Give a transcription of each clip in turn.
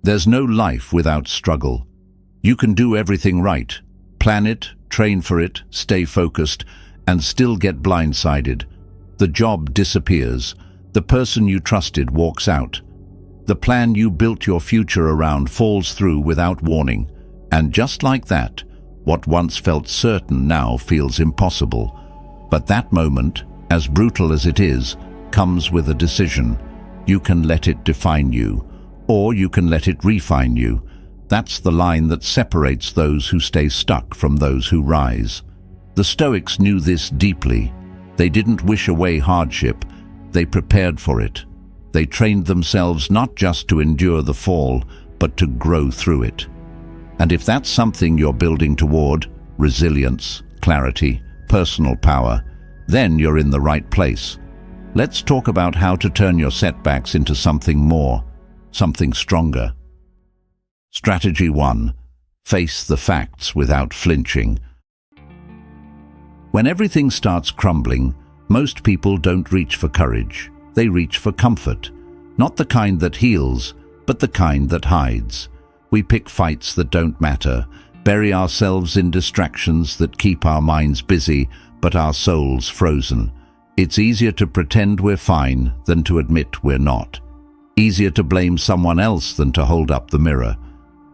There's no life without struggle. You can do everything right, plan it, train for it, stay focused, and still get blindsided. The job disappears. The person you trusted walks out. The plan you built your future around falls through without warning. And just like that, what once felt certain now feels impossible. But that moment, as brutal as it is, comes with a decision. You can let it define you, or you can let it refine you. That's the line that separates those who stay stuck from those who rise. The Stoics knew this deeply. They didn't wish away hardship, they prepared for it. They trained themselves not just to endure the fall, but to grow through it. And if that's something you're building toward, resilience, clarity, personal power, then you're in the right place. Let's talk about how to turn your setbacks into something more, something stronger. Strategy 1. Face the facts without flinching. When everything starts crumbling, most people don't reach for courage. They reach for comfort. Not the kind that heals, but the kind that hides. We pick fights that don't matter, bury ourselves in distractions that keep our minds busy, but our souls frozen. It's easier to pretend we're fine than to admit we're not. Easier to blame someone else than to hold up the mirror.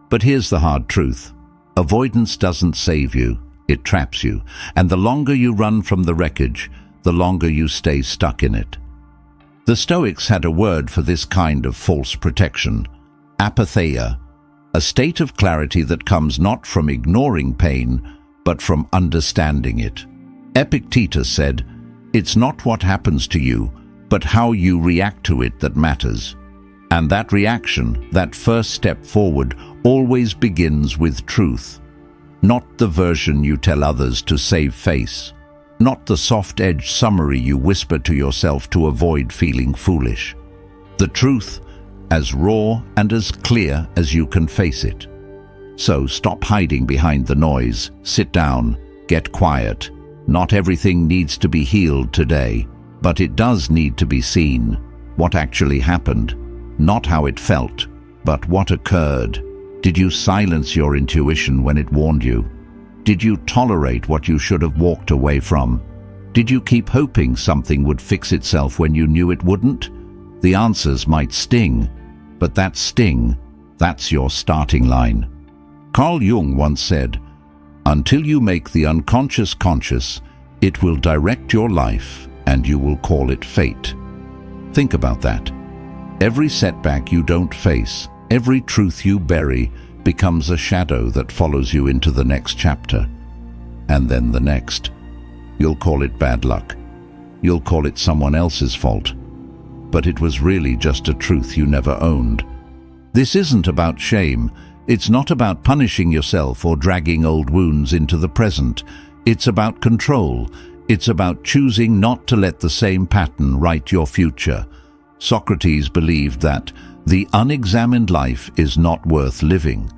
But here's the hard truth. Avoidance doesn't save you, it traps you. And the longer you run from the wreckage, the longer you stay stuck in it. The Stoics had a word for this kind of false protection: apatheia, a state of clarity that comes not from ignoring pain, but from understanding it. Epictetus said, "It's not what happens to you, but how you react to it that matters." And that reaction, that first step forward, always begins with truth. Not the version you tell others to save face. Not the soft-edged summary you whisper to yourself to avoid feeling foolish. The truth, as raw and as clear as you can face it. So stop hiding behind the noise, sit down, get quiet. Not everything needs to be healed today, but it does need to be seen. What actually happened, not how it felt, but what occurred. Did you silence your intuition when it warned you? Did you tolerate what you should have walked away from? Did you keep hoping something would fix itself when you knew it wouldn't? The answers might sting, but that sting, that's your starting line. Carl Jung once said, "Until you make the unconscious conscious, it will direct your life and you will call it fate." Think about that. Every setback you don't face, every truth you bury, becomes a shadow that follows you into the next chapter. And then the next. You'll call it bad luck. You'll call it someone else's fault. But it was really just a truth you never owned. This isn't about shame. It's not about punishing yourself or dragging old wounds into the present. It's about control. It's about choosing not to let the same pattern write your future. Socrates believed that the unexamined life is not worth living.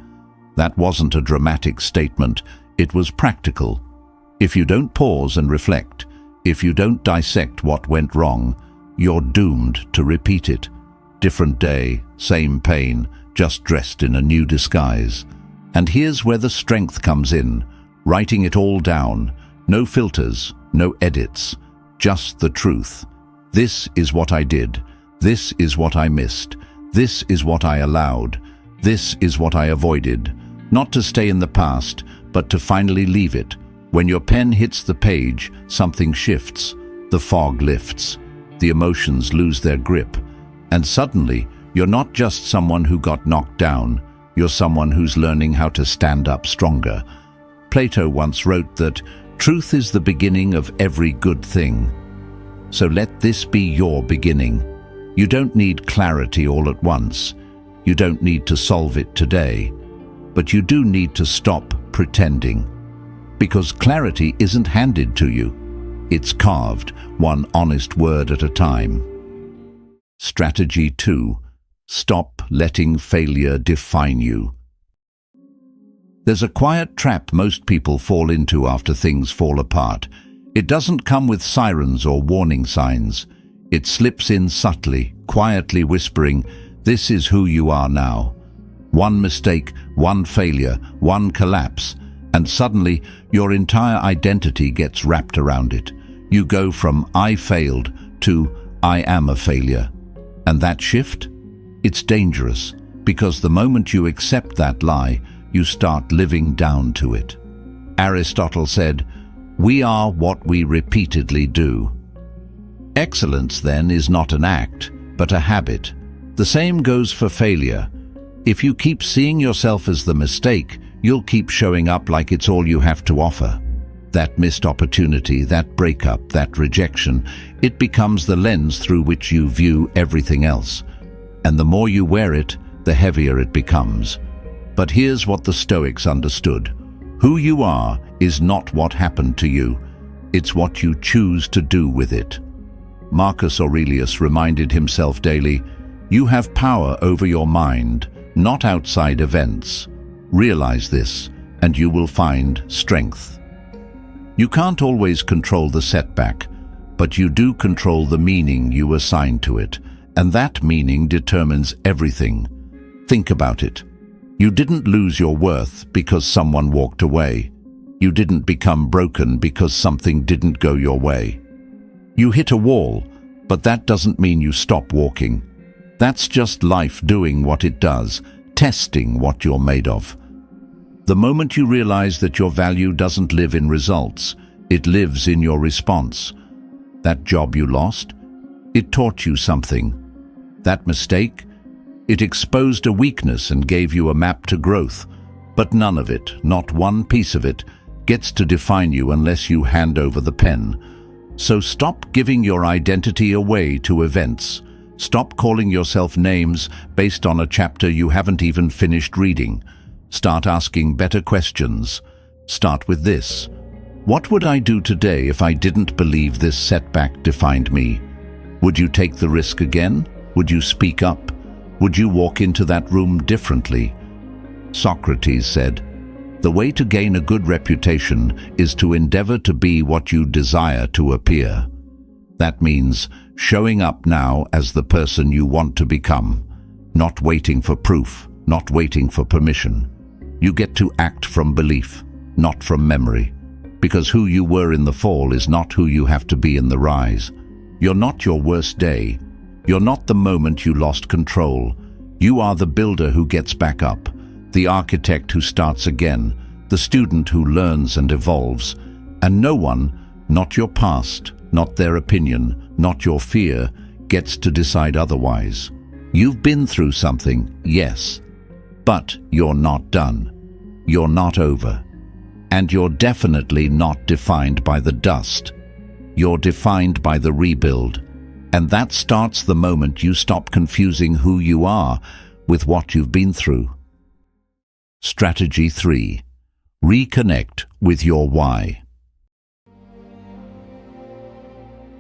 That wasn't a dramatic statement, it was practical. If you don't pause and reflect, if you don't dissect what went wrong, you're doomed to repeat it. Different day, same pain, just dressed in a new disguise. And here's where the strength comes in, writing it all down. No filters, no edits, just the truth. This is what I did. This is what I missed. This is what I allowed. This is what I avoided. Not to stay in the past, but to finally leave it. When your pen hits the page, something shifts. The fog lifts. The emotions lose their grip. And suddenly, you're not just someone who got knocked down. You're someone who's learning how to stand up stronger. Plato once wrote that truth is the beginning of every good thing. So let this be your beginning. You don't need clarity all at once. You don't need to solve it today. But you do need to stop pretending. Because clarity isn't handed to you. It's carved, one honest word at a time. Strategy 2. Stop letting failure define you. There's a quiet trap most people fall into after things fall apart. It doesn't come with sirens or warning signs. It slips in subtly, quietly whispering, "This is who you are now." One mistake, one failure, one collapse, and suddenly your entire identity gets wrapped around it. You go from "I failed" to "I am a failure." And that shift? It's dangerous, because the moment you accept that lie, you start living down to it. Aristotle said, "We are what we repeatedly do." Excellence, then, is not an act, but a habit. The same goes for failure. If you keep seeing yourself as the mistake, you'll keep showing up like it's all you have to offer. That missed opportunity, that breakup, that rejection, it becomes the lens through which you view everything else. And the more you wear it, the heavier it becomes. But here's what the Stoics understood. Who you are is not what happened to you. It's what you choose to do with it. Marcus Aurelius reminded himself daily, "You have power over your mind, not outside events. Realize this, and you will find strength." You can't always control the setback, but you do control the meaning you assign to it, and that meaning determines everything. Think about it. You didn't lose your worth because someone walked away. You didn't become broken because something didn't go your way. You hit a wall, but that doesn't mean you stop walking. That's just life doing what it does, testing what you're made of. The moment you realize that your value doesn't live in results, it lives in your response. That job you lost, it taught you something. That mistake, it exposed a weakness and gave you a map to growth. But none of it, not one piece of it, gets to define you unless you hand over the pen. So stop giving your identity away to events. Stop calling yourself names based on a chapter you haven't even finished reading. Start asking better questions. Start with this. What would I do today if I didn't believe this setback defined me? Would you take the risk again? Would you speak up? Would you walk into that room differently? Socrates said, "The way to gain a good reputation is to endeavor to be what you desire to appear." That means showing up now as the person you want to become, not waiting for proof, not waiting for permission. You get to act from belief, not from memory, because who you were in the fall is not who you have to be in the rise. You're not your worst day. You're not the moment you lost control. You are the builder who gets back up, the architect who starts again, the student who learns and evolves. And no one, not your past, not their opinion, not your fear, gets to decide otherwise. You've been through something, yes, but you're not done. You're not over. And you're definitely not defined by the dust. You're defined by the rebuild. And that starts the moment you stop confusing who you are with what you've been through. Strategy 3. Reconnect with your why.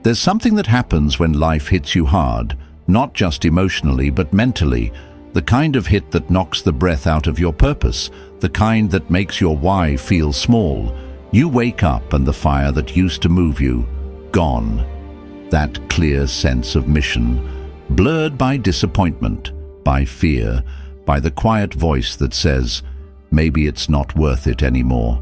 There's something that happens when life hits you hard, not just emotionally but mentally, the kind of hit that knocks the breath out of your purpose, the kind that makes your why feel small. You wake up and the fire that used to move you, gone. That clear sense of mission, blurred by disappointment, by fear, by the quiet voice that says, maybe it's not worth it anymore.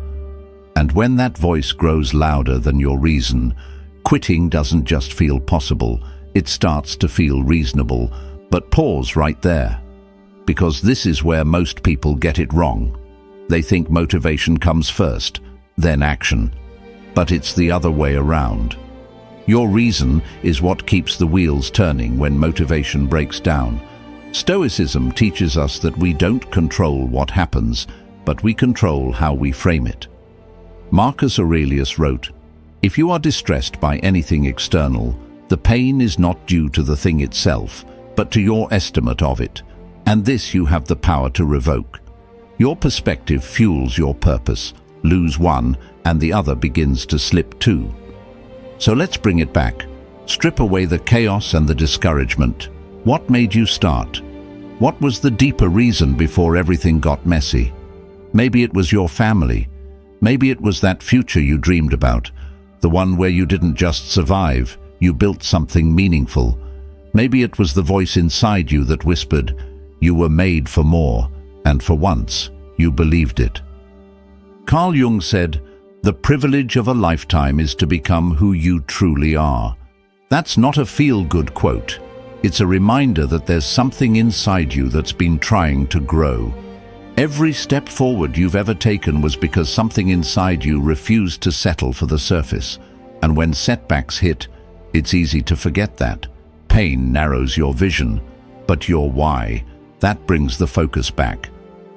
And when that voice grows louder than your reason, quitting doesn't just feel possible, it starts to feel reasonable. But pause right there, because this is where most people get it wrong. They think motivation comes first, then action. But it's the other way around. Your reason is what keeps the wheels turning when motivation breaks down. Stoicism teaches us that we don't control what happens, but we control how we frame it. Marcus Aurelius wrote, "If you are distressed by anything external, the pain is not due to the thing itself, but to your estimate of it, and this you have the power to revoke. Your perspective fuels your purpose. Lose one, and the other begins to slip too." So let's bring it back. Strip away the chaos and the discouragement. What made you start? What was the deeper reason before everything got messy? Maybe it was your family. Maybe it was that future you dreamed about, the one where you didn't just survive, you built something meaningful. Maybe it was the voice inside you that whispered, you were made for more, and for once, you believed it. Carl Jung said, "The privilege of a lifetime is to become who you truly are." That's not a feel-good quote. It's a reminder that there's something inside you that's been trying to grow. Every step forward you've ever taken was because something inside you refused to settle for the surface. And when setbacks hit, it's easy to forget that. Pain narrows your vision, but your why, that brings the focus back.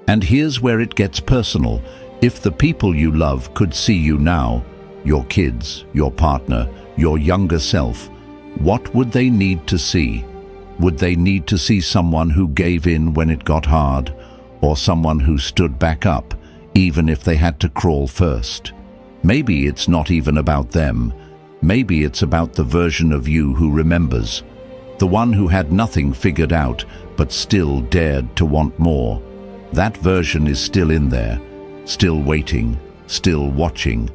And here's where it gets personal. If the people you love could see you now, your kids, your partner, your younger self, what would they need to see? Would they need to see someone who gave in when it got hard, or someone who stood back up, even if they had to crawl first? Maybe it's not even about them. Maybe it's about the version of you who remembers, the one who had nothing figured out, but still dared to want more. That version is still in there, still waiting, still watching.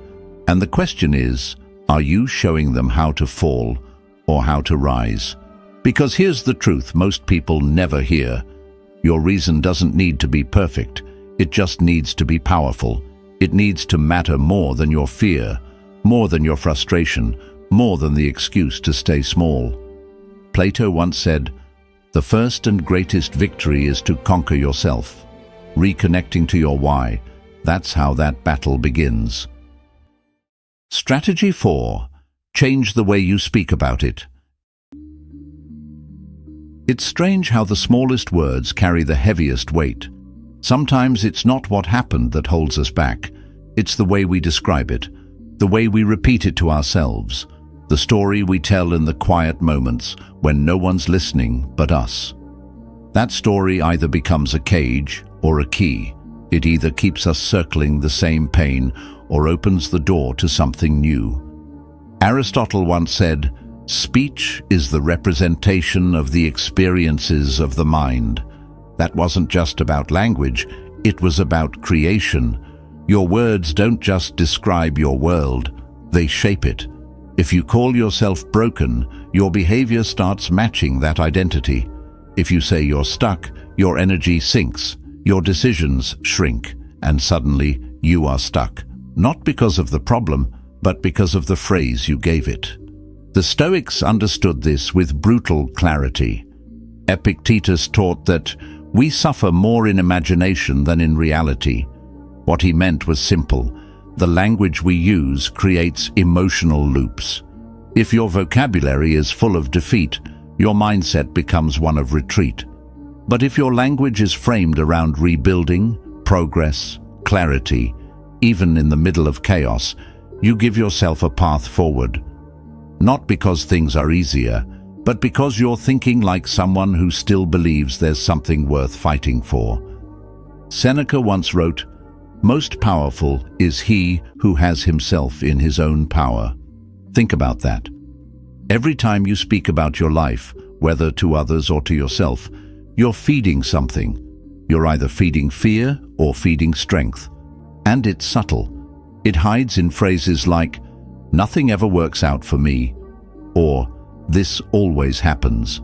And the question is, are you showing them how to fall or how to rise? Because here's the truth most people never hear. Your reason doesn't need to be perfect. It just needs to be powerful. It needs to matter more than your fear, more than your frustration, more than the excuse to stay small. Plato once said, "The first and greatest victory is to conquer yourself." Reconnecting to your why, that's how that battle begins. Strategy 4. Change the way you speak about it. It's strange how the smallest words carry the heaviest weight. Sometimes it's not what happened that holds us back. It's the way we describe it, the way we repeat it to ourselves, the story we tell in the quiet moments when no one's listening but us. That story either becomes a cage or a key. It either keeps us circling the same pain or opens the door to something new. Aristotle once said, "Speech is the representation of the experiences of the mind." That wasn't just about language, it was about creation. Your words don't just describe your world, they shape it. If you call yourself broken, your behavior starts matching that identity. If you say you're stuck, your energy sinks, your decisions shrink, and suddenly you are stuck. Not because of the problem, but because of the phrase you gave it. The Stoics understood this with brutal clarity. Epictetus taught that we suffer more in imagination than in reality. What he meant was simple. The language we use creates emotional loops. If your vocabulary is full of defeat, your mindset becomes one of retreat. But if your language is framed around rebuilding, progress, clarity, even in the middle of chaos, you give yourself a path forward. Not because things are easier, but because you're thinking like someone who still believes there's something worth fighting for. Seneca once wrote, "Most powerful is he who has himself in his own power." Think about that. Every time you speak about your life, whether to others or to yourself, you're feeding something. You're either feeding fear or feeding strength. And it's subtle. It hides in phrases like, "Nothing ever works out for me," or "This always happens."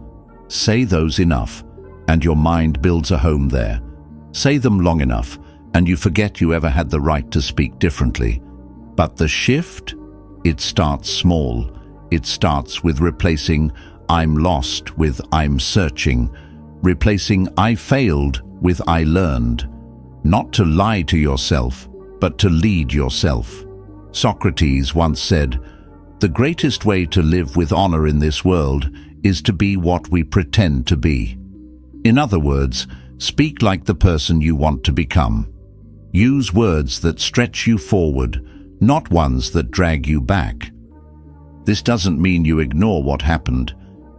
Say those enough, and your mind builds a home there. Say them long enough, and you forget you ever had the right to speak differently. But the shift? It starts small. It starts with replacing "I'm lost" with "I'm searching," replacing "I failed" with "I learned." Not to lie to yourself, but to lead yourself. Socrates once said, "The greatest way to live with honor in this world is to be what we pretend to be." In other words, speak like the person you want to become. Use words that stretch you forward, not ones that drag you back. This doesn't mean you ignore what happened.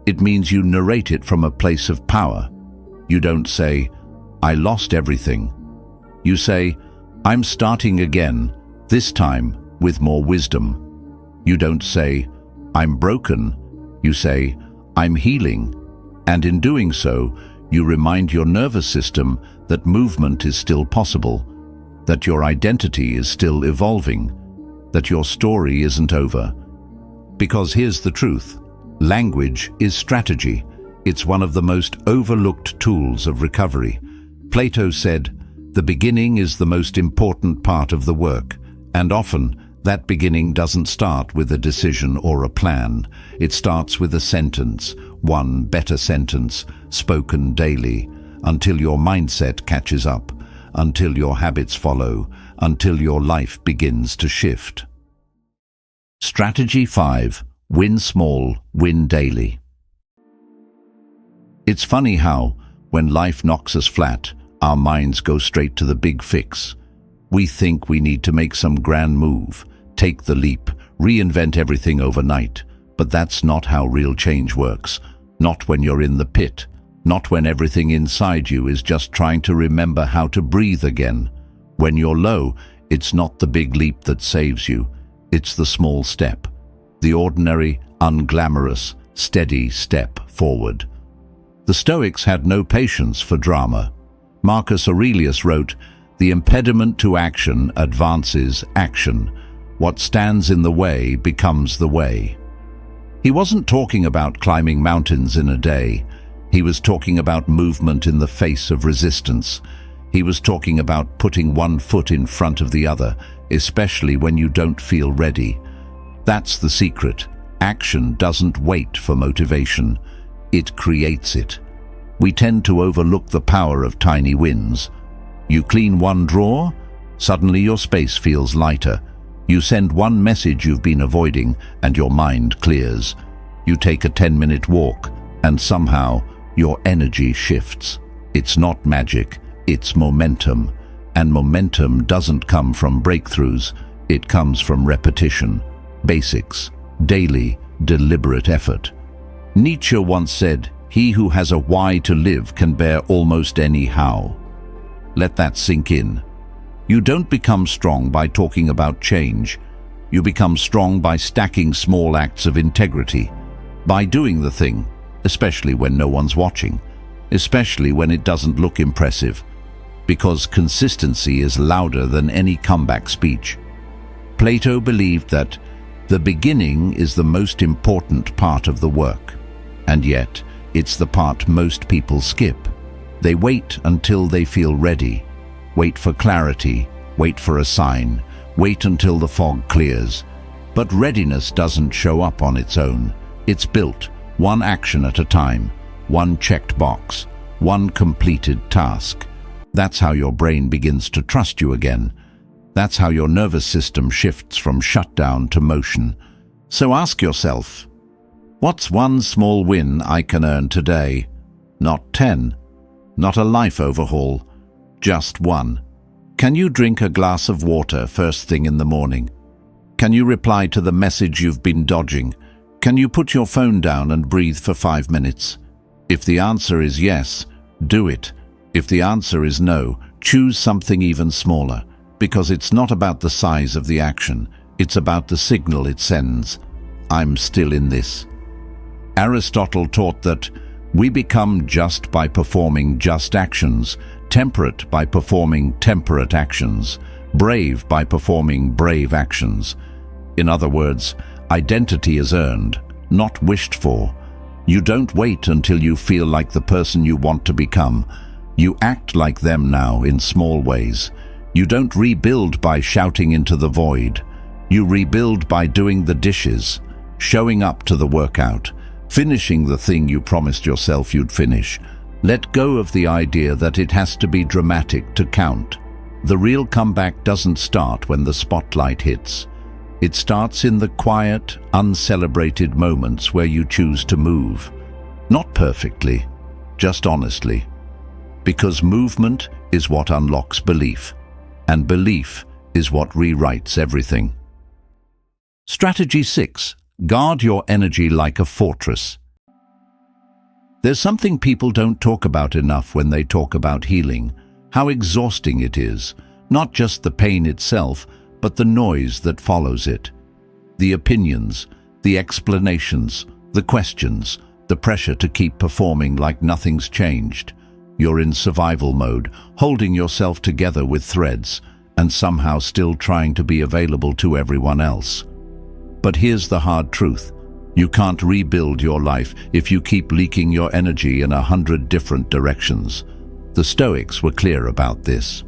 It means you narrate it from a place of power. You don't say, "I lost everything." You say, "I'm starting again, this time with more wisdom." You don't say, "I'm broken." You say, "I'm healing." And in doing so, you remind your nervous system that movement is still possible, that your identity is still evolving, that your story isn't over. Because here's the truth. Language is strategy. It's one of the most overlooked tools of recovery. Plato said, The beginning is the most important part of the work, and often that beginning doesn't start with a decision or a plan. It starts with a sentence, one better sentence, spoken daily, until your mindset catches up, until your habits follow, until your life begins to shift. Strategy 5. Win small, win daily. It's funny how, when life knocks us flat, our minds go straight to the big fix. We think we need to make some grand move, take the leap, reinvent everything overnight. But that's not how real change works. Not when you're in the pit. Not when everything inside you is just trying to remember how to breathe again. When you're low, it's not the big leap that saves you. It's the small step. The ordinary, unglamorous, steady step forward. The Stoics had no patience for drama. Marcus Aurelius wrote, "The impediment to action advances action. What stands in the way becomes the way." He wasn't talking about climbing mountains in a day. He was talking about movement in the face of resistance. He was talking about putting one foot in front of the other, especially when you don't feel ready. That's the secret. Action doesn't wait for motivation. It creates it. We tend to overlook the power of tiny wins. You clean one drawer, suddenly your space feels lighter. You send one message you've been avoiding, and your mind clears. You take a 10-minute walk, and somehow your energy shifts. It's not magic, it's momentum. And momentum doesn't come from breakthroughs, it comes from repetition, basics, daily, deliberate effort. Nietzsche once said, "He who has a why to live can bear almost any how." Let that sink in. You don't become strong by talking about change. You become strong by stacking small acts of integrity, by doing the thing, especially when no one's watching, especially when it doesn't look impressive, because consistency is louder than any comeback speech. Plato believed that the beginning is the most important part of the work, and yet it's the part most people skip. They wait until they feel ready. Wait for clarity, wait for a sign, wait until the fog clears. But readiness doesn't show up on its own. It's built, one action at a time, one checked box, one completed task. That's how your brain begins to trust you again. That's how your nervous system shifts from shutdown to motion. So ask yourself, what's one small win I can earn today? Not 10, not a life overhaul, just one. Can you drink a glass of water first thing in the morning? Can you reply to the message you've been dodging? Can you put your phone down and breathe for 5 minutes? If the answer is yes, do it. If the answer is no, choose something even smaller, because it's not about the size of the action, it's about the signal it sends. I'm still in this. Aristotle taught that we become just by performing just actions, temperate by performing temperate actions, brave by performing brave actions. In other words, identity is earned, not wished for. You don't wait until you feel like the person you want to become. You act like them now in small ways. You don't rebuild by shouting into the void. You rebuild by doing the dishes, showing up to the workout, finishing the thing you promised yourself you'd finish. Let go of the idea that it has to be dramatic to count. The real comeback doesn't start when the spotlight hits. It starts in the quiet, uncelebrated moments where you choose to move. Not perfectly, just honestly. Because movement is what unlocks belief, and belief is what rewrites everything. Strategy 6. Guard your energy like a fortress. There's something people don't talk about enough when they talk about healing, how exhausting it is, not just the pain itself, but the noise that follows it. The opinions, the explanations, the questions, the pressure to keep performing like nothing's changed. You're in survival mode, holding yourself together with threads, and somehow still trying to be available to everyone else. But here's the hard truth. You can't rebuild your life if you keep leaking your energy in 100 different directions. The Stoics were clear about this.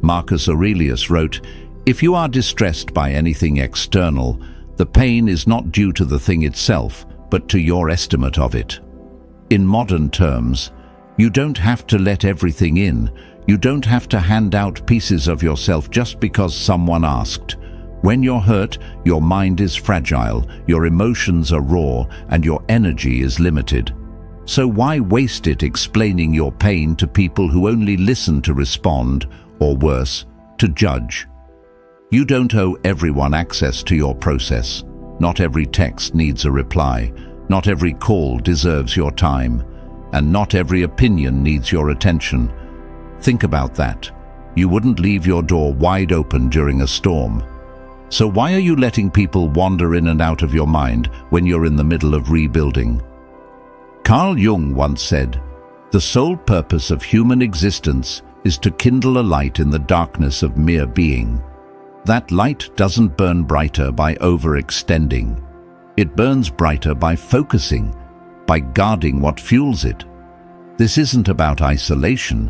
Marcus Aurelius wrote, "If you are distressed by anything external, the pain is not due to the thing itself, but to your estimate of it." In modern terms, you don't have to let everything in. You don't have to hand out pieces of yourself just because someone asked. When you're hurt, your mind is fragile, your emotions are raw, and your energy is limited. So why waste it explaining your pain to people who only listen to respond, or worse, to judge? You don't owe everyone access to your process. Not every text needs a reply. Not every call deserves your time. And not every opinion needs your attention. Think about that. You wouldn't leave your door wide open during a storm. So why are you letting people wander in and out of your mind when you're in the middle of rebuilding? Carl Jung once said, "The sole purpose of human existence is to kindle a light in the darkness of mere being." That light doesn't burn brighter by overextending. It burns brighter by focusing, by guarding what fuels it. This isn't about isolation.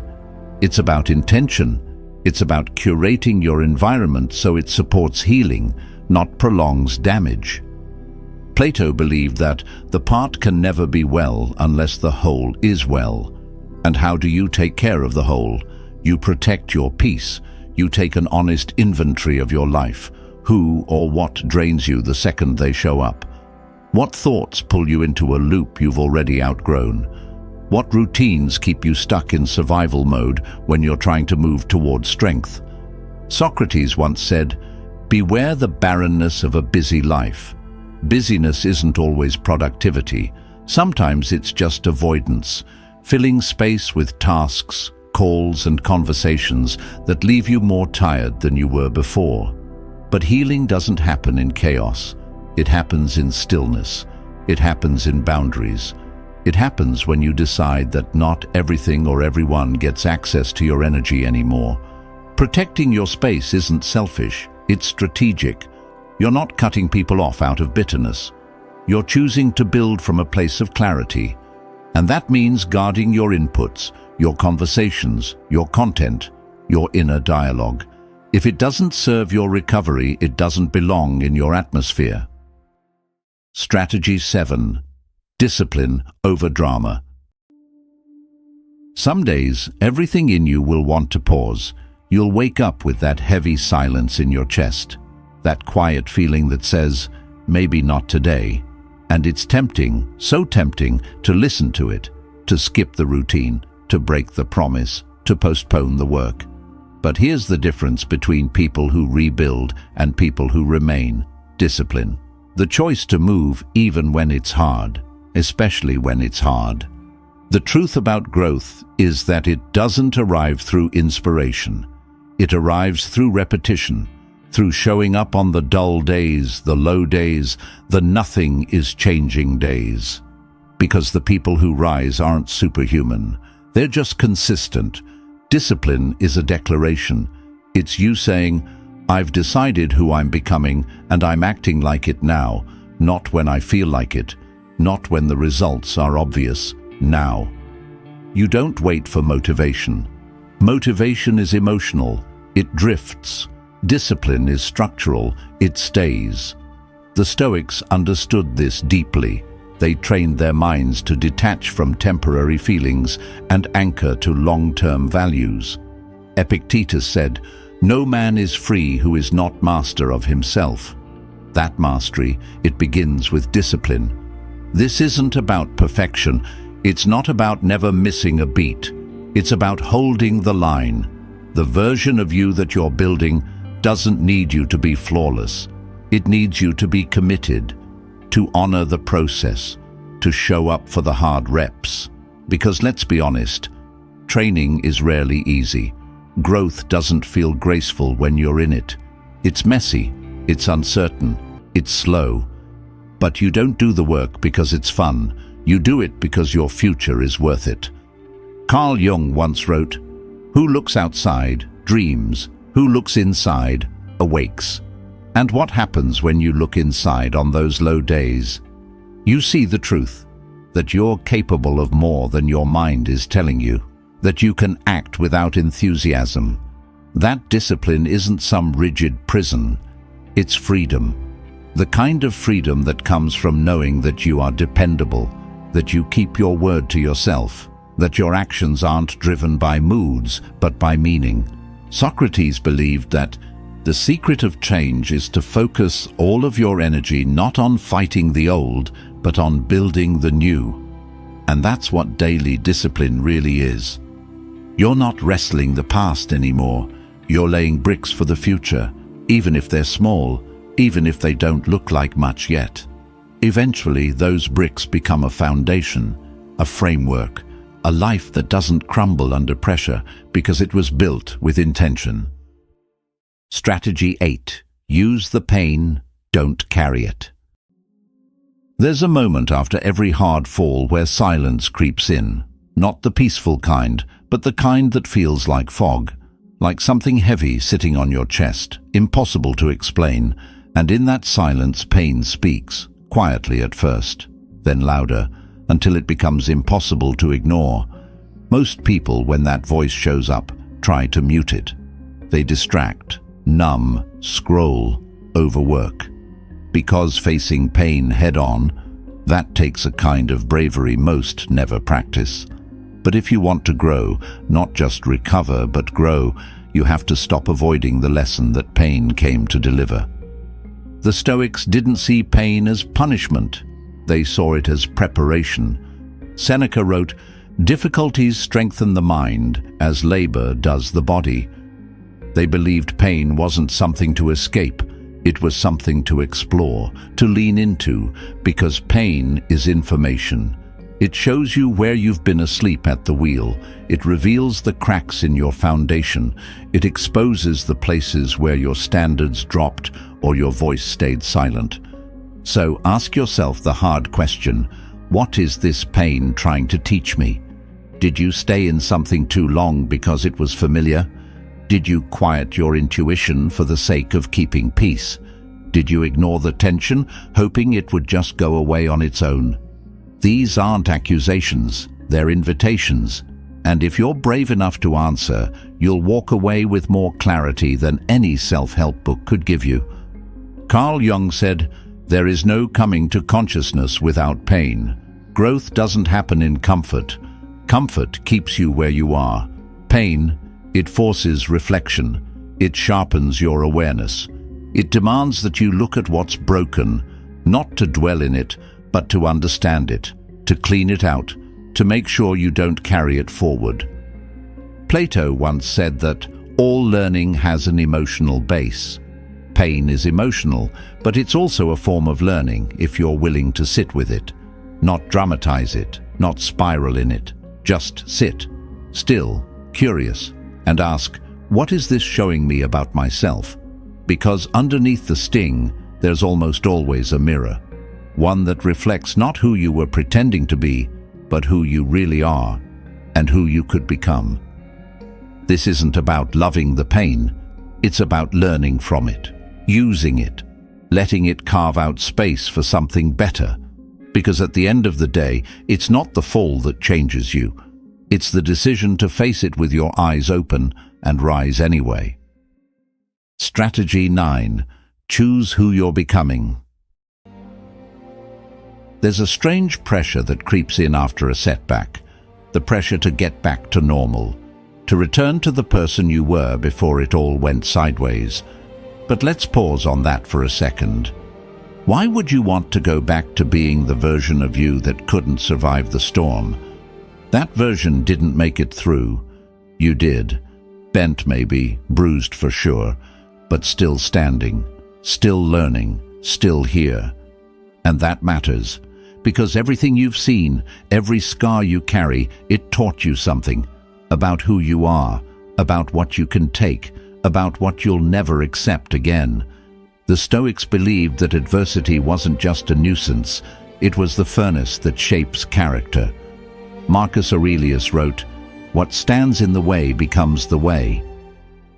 It's about intention. It's about curating your environment so it supports healing, not prolongs damage. Plato believed that the part can never be well unless the whole is well. And how do you take care of the whole? You protect your peace. You take an honest inventory of your life. Who or what drains you the second they show up? What thoughts pull you into a loop you've already outgrown? What routines keep you stuck in survival mode when you're trying to move toward strength? Socrates once said, "Beware the barrenness of a busy life." Busyness isn't always productivity. Sometimes it's just avoidance, filling space with tasks, calls and conversations that leave you more tired than you were before. But healing doesn't happen in chaos. It happens in stillness. It happens in boundaries. It happens when you decide that not everything or everyone gets access to your energy anymore. Protecting your space isn't selfish, it's strategic. You're not cutting people off out of bitterness. You're choosing to build from a place of clarity. And that means guarding your inputs, your conversations, your content, your inner dialogue. If it doesn't serve your recovery, it doesn't belong in your atmosphere. Strategy 7. Discipline over drama. Some days, everything in you will want to pause. You'll wake up with that heavy silence in your chest, that quiet feeling that says, maybe not today. And it's tempting, so tempting, to listen to it, to skip the routine, to break the promise, to postpone the work. But here's the difference between people who rebuild and people who remain: discipline. The choice to move even when it's hard, especially when it's hard. The truth about growth is that it doesn't arrive through inspiration. It arrives through repetition, through showing up on the dull days, the low days, the nothing is changing days. Because the people who rise aren't superhuman. They're just consistent. Discipline is a declaration. It's you saying, I've decided who I'm becoming and I'm acting like it now, not when I feel like it, not when the results are obvious, now. You don't wait for motivation. Motivation is emotional. It drifts. Discipline is structural. It stays. The Stoics understood this deeply. They trained their minds to detach from temporary feelings and anchor to long-term values. Epictetus said, "No man is free who is not master of himself." That mastery, it begins with discipline. This isn't about perfection. It's not about never missing a beat. It's about holding the line. The version of you that you're building doesn't need you to be flawless. It needs you to be committed, to honor the process, to show up for the hard reps. Because let's be honest, training is rarely easy. Growth doesn't feel graceful when you're in it. It's messy, it's uncertain, it's slow. But you don't do the work because it's fun. You do it because your future is worth it. Carl Jung once wrote, "Who looks outside dreams. Who looks inside awakes." And what happens when you look inside on those low days? You see the truth, that you're capable of more than your mind is telling you, that you can act without enthusiasm, That discipline isn't some rigid prison. It's freedom. The kind of freedom that comes from knowing that you are dependable, that you keep your word to yourself, that your actions aren't driven by moods but by meaning. Socrates believed that the secret of change is to focus all of your energy not on fighting the old, but on building the new. And that's what daily discipline really is. You're not wrestling the past anymore. You're laying bricks for the future, even if they're small, even if they don't look like much yet. Eventually, those bricks become a foundation, a framework, a life that doesn't crumble under pressure because it was built with intention. Strategy 8. Use the pain, don't carry it. There's a moment after every hard fall where silence creeps in. Not the peaceful kind, but the kind that feels like fog, like something heavy sitting on your chest, impossible to explain, and in that silence pain speaks, quietly at first, then louder, until it becomes impossible to ignore. Most people, when that voice shows up, try to mute it. They distract, numb, scroll, overwork. Because facing pain head-on, that takes a kind of bravery most never practice. But if you want to grow, not just recover but grow, you have to stop avoiding the lesson that pain came to deliver. The Stoics didn't see pain as punishment. They saw it as preparation. Seneca wrote, "Difficulties strengthen the mind as labor does the body." They believed pain wasn't something to escape. It was something to explore, to lean into, because pain is information. It shows you where you've been asleep at the wheel. It reveals the cracks in your foundation. It exposes the places where your standards dropped or your voice stayed silent. So ask yourself the hard question, what is this pain trying to teach me? Did you stay in something too long because it was familiar? Did you quiet your intuition for the sake of keeping peace? Did you ignore the tension, hoping it would just go away on its own? These aren't accusations, they're invitations. And if you're brave enough to answer, you'll walk away with more clarity than any self-help book could give you. Carl Jung said, "There is no coming to consciousness without pain. Growth doesn't happen in comfort. Comfort keeps you where you are. Pain, it forces reflection. It sharpens your awareness. It demands that you look at what's broken, not to dwell in it, but to understand it, to clean it out, to make sure you don't carry it forward." Plato once said that all learning has an emotional base. Pain is emotional, but it's also a form of learning if you're willing to sit with it. Not dramatize it, not spiral in it. Just sit, still, curious, and ask, what is this showing me about myself? Because underneath the sting, there's almost always a mirror. One that reflects not who you were pretending to be, but who you really are, and who you could become. This isn't about loving the pain, it's about learning from it, using it, letting it carve out space for something better. Because at the end of the day, it's not the fall that changes you. It's the decision to face it with your eyes open and rise anyway. Strategy 9. Choose who you're becoming. There's a strange pressure that creeps in after a setback, the pressure to get back to normal, to return to the person you were before it all went sideways. But let's pause on that for a second. Why would you want to go back to being the version of you that couldn't survive the storm? That version didn't make it through. You did. Bent maybe, bruised for sure, but still standing, still learning, still here. And that matters, because everything you've seen, every scar you carry, it taught you something about who you are, about what you can take, about what you'll never accept again. The Stoics believed that adversity wasn't just a nuisance, it was the furnace that shapes character. Marcus Aurelius wrote, "What stands in the way becomes the way."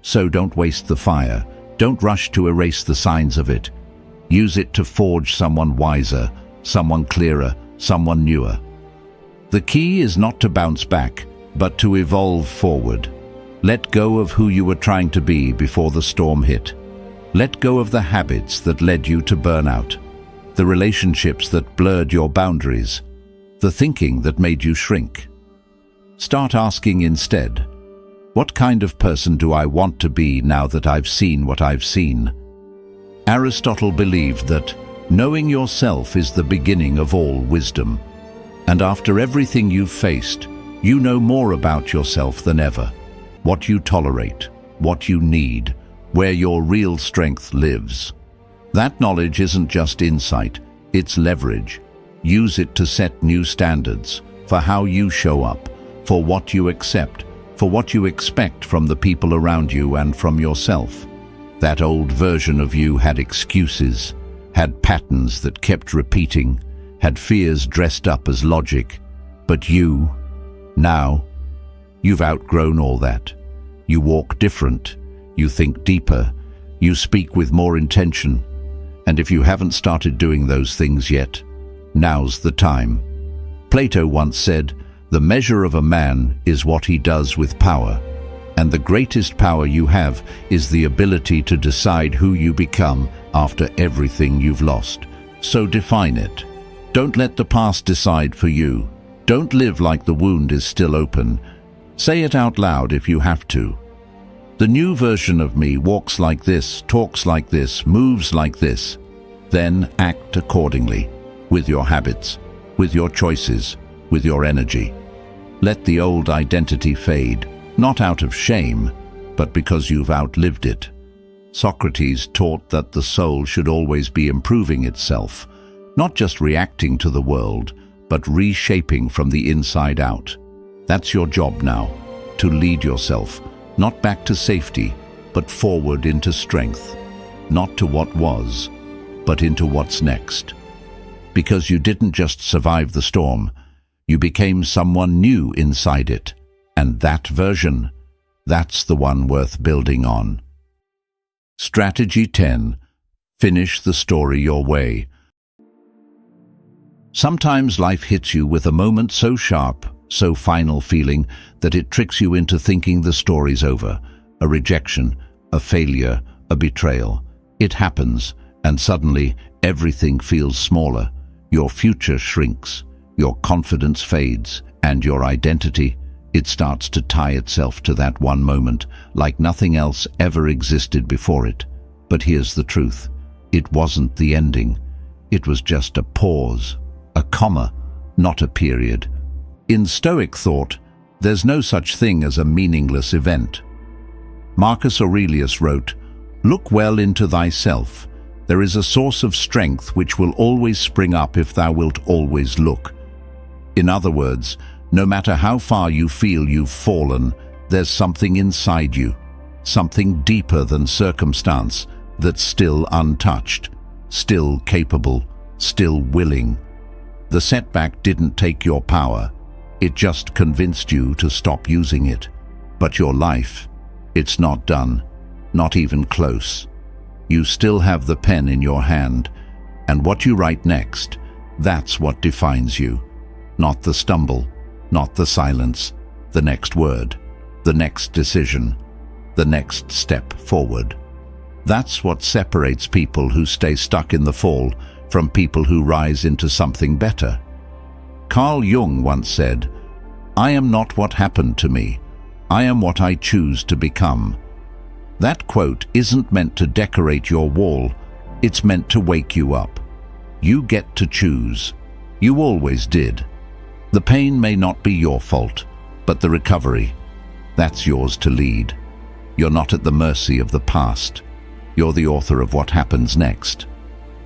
So don't waste the fire, don't rush to erase the signs of it. Use it to forge someone wiser, someone clearer, someone newer. The key is not to bounce back, but to evolve forward. Let go of who you were trying to be before the storm hit. Let go of the habits that led you to burnout, the relationships that blurred your boundaries, the thinking that made you shrink. Start asking instead, what kind of person do I want to be now that I've seen what I've seen? Aristotle believed that knowing yourself is the beginning of all wisdom. And after everything you've faced, you know more about yourself than ever. What you tolerate, what you need, where your real strength lives. That knowledge isn't just insight, it's leverage. Use it to set new standards for how you show up, for what you accept, for what you expect from the people around you and from yourself. That old version of you had excuses, had patterns that kept repeating, had fears dressed up as logic. But you, now, you've outgrown all that. You walk different, you think deeper, you speak with more intention. And if you haven't started doing those things yet, now's the time. Plato once said, "The measure of a man is what he does with power, and the greatest power you have is the ability to decide who you become after everything you've lost. So define it. Don't let the past decide for you. Don't live like the wound is still open. Say it out loud if you have to. The new version of me walks like this, talks like this, moves like this." Then act accordingly, with your habits, with your choices, with your energy. Let the old identity fade, not out of shame, but because you've outlived it. Socrates taught that the soul should always be improving itself, not just reacting to the world, but reshaping from the inside out. That's your job now, to lead yourself, not back to safety, but forward into strength, not to what was, but into what's next. Because you didn't just survive the storm, you became someone new inside it, and that version, that's the one worth building on. Strategy 10. Finish the story your way. Sometimes life hits you with a moment so sharp, so final feeling that it tricks you into thinking the story's over. A rejection, a failure, a betrayal. It happens, and suddenly everything feels smaller. Your future shrinks, your confidence fades, and your identity, it starts to tie itself to that one moment, like nothing else ever existed before it. But here's the truth. It wasn't the ending. It was just a pause, a comma, not a period. In Stoic thought, there's no such thing as a meaningless event. Marcus Aurelius wrote, "Look well into thyself. There is a source of strength which will always spring up if thou wilt always look." In other words, no matter how far you feel you've fallen, there's something inside you, something deeper than circumstance, that's still untouched, still capable, still willing. The setback didn't take your power, it just convinced you to stop using it. But your life, it's not done, not even close. You still have the pen in your hand, and what you write next, that's what defines you. Not the stumble, not the silence, the next word, the next decision, the next step forward. That's what separates people who stay stuck in the fall from people who rise into something better. Carl Jung once said, "I am not what happened to me, I am what I choose to become." That quote isn't meant to decorate your wall, it's meant to wake you up. You get to choose. You always did. The pain may not be your fault, but the recovery, that's yours to lead. You're not at the mercy of the past. You're the author of what happens next.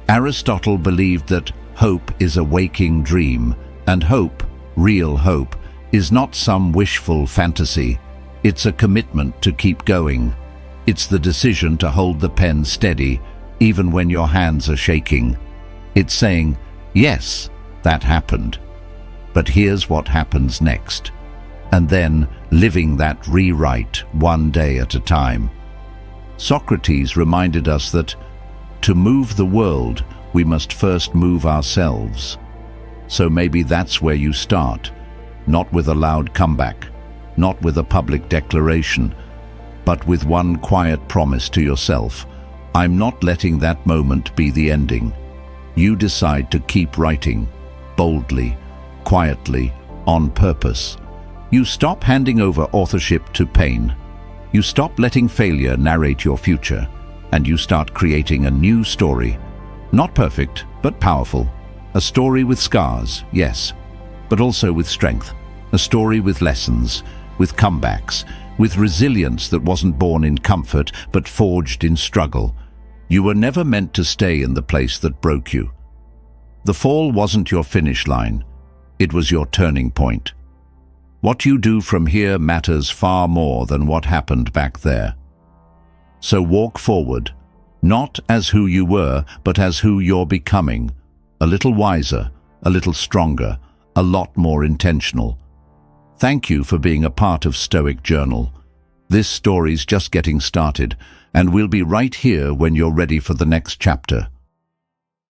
Aristotle believed that hope is a waking dream, and hope, real hope, is not some wishful fantasy. It's a commitment to keep going. It's the decision to hold the pen steady, even when your hands are shaking. It's saying, yes, that happened, but here's what happens next. And then living that rewrite one day at a time. Socrates reminded us that to move the world, we must first move ourselves. So maybe that's where you start, not with a loud comeback, not with a public declaration, but with one quiet promise to yourself: I'm not letting that moment be the ending. You decide to keep writing, boldly, quietly, on purpose. You stop handing over authorship to pain. You stop letting failure narrate your future, and you start creating a new story. Not perfect, but powerful. A story with scars, yes, but also with strength. A story with lessons, with comebacks, with resilience that wasn't born in comfort, but forged in struggle. You were never meant to stay in the place that broke you. The fall wasn't your finish line. It was your turning point. What you do from here matters far more than what happened back there. So walk forward, not as who you were, but as who you're becoming. A little wiser, a little stronger, a lot more intentional. Thank you for being a part of Stoic Journal. This story's just getting started, and we'll be right here when you're ready for the next chapter.